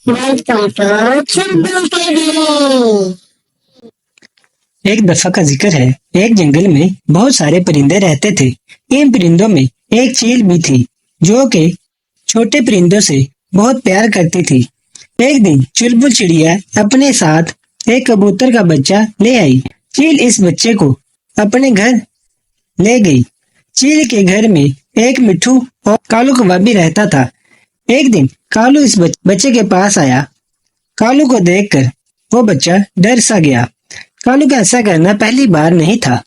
Welcome to Chulbul TV. एक दफा का जिक्र है, एक जंगल में बहुत सारे परिंदे रहते थे। इन परिंदों में एक चील भी थी जो कि छोटे परिंदों से बहुत प्यार करती थी। एक दिन चुलबुल चिड़िया अपने साथ एक कबूतर का बच्चा ले आई। चील इस बच्चे को अपने घर ले गई। चील के घर में एक मिट्ठू और कालू कौवा भी रहता था। एक दिन कालू इस बच्चे के पास आया। कालू को देखकर वो बच्चा डर सा गया। कालू का ऐसा करना पहली बार नहीं था।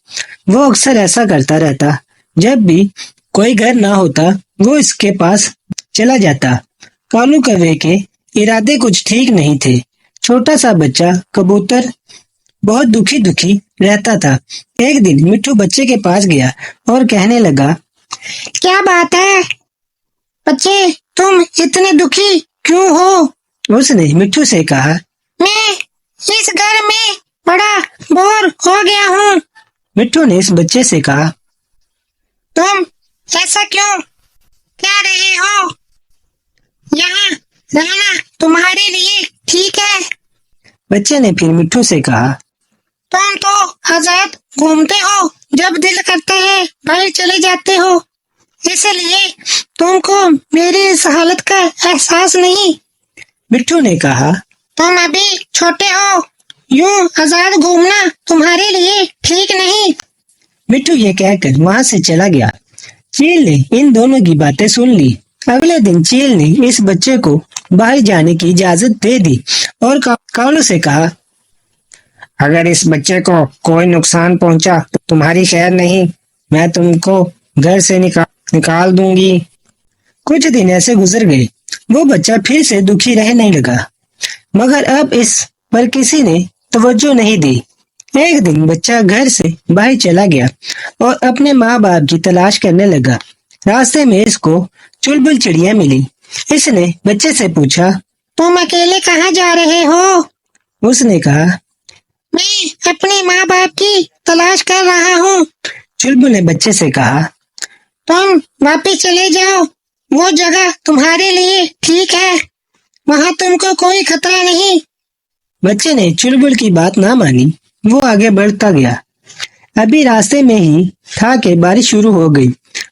वो अक्सर ऐसा करता रहता। जब भी कोई घर ना होता वो इसके पास चला जाता। कालू कौवे के इरादे कुछ ठीक नहीं थे। छोटा सा बच्चा कबूतर बहुत दुखी दुखी रहता था। एक दिन मिट्ठू बच्चे के पास गया और कहने लगा, क्या बात है बच्चे, तुम इतने दुखी क्यों हो? उसने मिट्ठू से कहा, मैं इस घर में बड़ा बोर हो गया हूँ। मिट्ठू ने इस बच्चे से कहा, तुम ऐसा क्यों कह रहे हो? यहाँ रहना तुम्हारे लिए ठीक है। बच्चे ने फिर मिट्ठू से कहा, तुम तो आजाद घूमते हो, जब दिल करता है बाहर चले जाते हो, इसलिए तुमको मेरी इस हालत का एहसास नहीं। मिट्ठू ने कहा, तुम अभी छोटे हो, यूं आजाद घूमना तुम्हारे लिए ठीक नहीं। मिट्ठू ये कहकर वहां से चला गया। चील ने इन दोनों की बातें सुन ली। अगले दिन चील ने इस बच्चे को बाहर जाने की इजाजत दे दी और कालू से कहा, अगर इस बच्चे को कोई नुकसान पहुंचा तो तुम्हारी खैर नहीं, मैं तुमको घर से निकाल दूंगी। कुछ दिन ऐसे गुजर गए। वो बच्चा फिर से दुखी रहने लगा, मगर अब इस पर किसी ने तवज्जो नहीं दी। एक दिन बच्चा घर से बाहर चला गया और अपने माँ बाप की तलाश करने लगा। रास्ते में इसको चुलबुल चिड़िया मिली। इसने बच्चे से पूछा, तुम अकेले कहाँ जा रहे हो? उसने कहा, मैं अपने माँ बाप की तलाश कर रहा हूँ। चुलबुल ने बच्चे से कहा, तुम वापस चले जाओ, वो जगह तुम्हारे लिए ठीक है, वहाँ तुमको कोई खतरा नहीं। बच्चे ने चुलबुल की बात ना मानी। वो आगे बढ़ता गया। अभी रास्ते में ही था कि बारिश शुरू हो गई।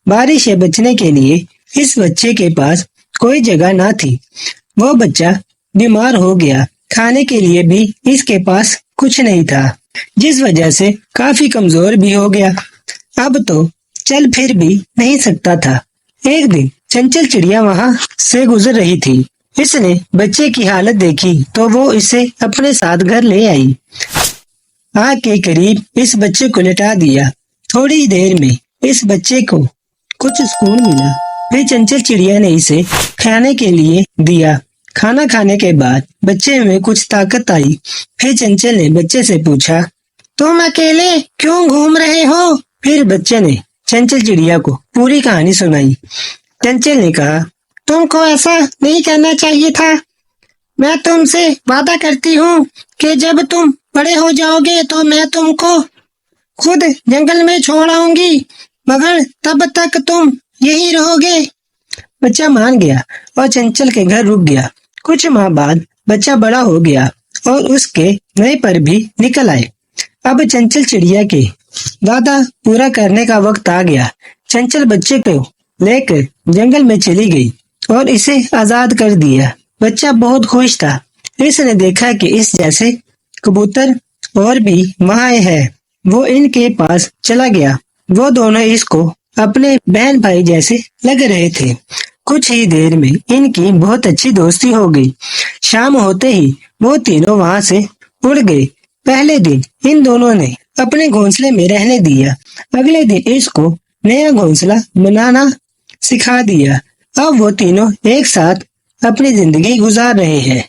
बारिश से बचने के लिए इस बच्चे के पास कोई जगह ना थी। वो बच्चा बीमार हो गया। खाने के लिए भी इसके पास कुछ नहीं था, जिस वजह से काफी कमजोर भी हो गया। अब तो चल फिर भी नहीं सकता था। एक दिन चंचल चिड़िया वहां से गुजर रही थी। इसने बच्चे की हालत देखी तो वो इसे अपने साथ घर ले आई। आग के करीब इस बच्चे को लेटा दिया। थोड़ी देर में इस बच्चे को कुछ सुकून मिला। फिर चंचल चिड़िया ने इसे खाने के लिए दिया। खाना खाने के बाद बच्चे में कुछ ताकत आई। फिर चंचल ने बच्चे से पूछा, तुम अकेले क्यों घूम रहे हो? फिर बच्चे ने चंचल चिड़िया को पूरी कहानी सुनाई। चंचल ने कहा, तुमको ऐसा नहीं करना चाहिए था। मैं तुमसे वादा करती हूँ कि जब तुम बड़े हो जाओगे तो मैं तुमको खुद जंगल में छोड़ आऊंगी, मगर तब तक तुम यहीं रहोगे। बच्चा मान गया और चंचल के घर रुक गया। कुछ माह बाद बच्चा बड़ा हो गया और उसके नए पर भी निकल आए। अब चंचल चिड़िया के वादा पूरा करने का वक्त आ गया। चंचल बच्चे को लेकर जंगल में चली गई और इसे आजाद कर दिया। बच्चा बहुत खुश था। इसने देखा कि इस जैसे कबूतर और भी वहां है। वो इनके पास चला गया। वो दोनों इसको अपने बहन भाई जैसे लग रहे थे। कुछ ही देर में इनकी बहुत अच्छी दोस्ती हो गई। शाम होते ही वो तीनों वहां से उड़ गए। पहले दिन इन दोनों ने अपने घोंसले में रहने दिया। अगले दिन इसको नया घोंसला बनाना सिखा दिया। अब वो तीनों एक साथ अपनी जिंदगी गुजार रहे हैं।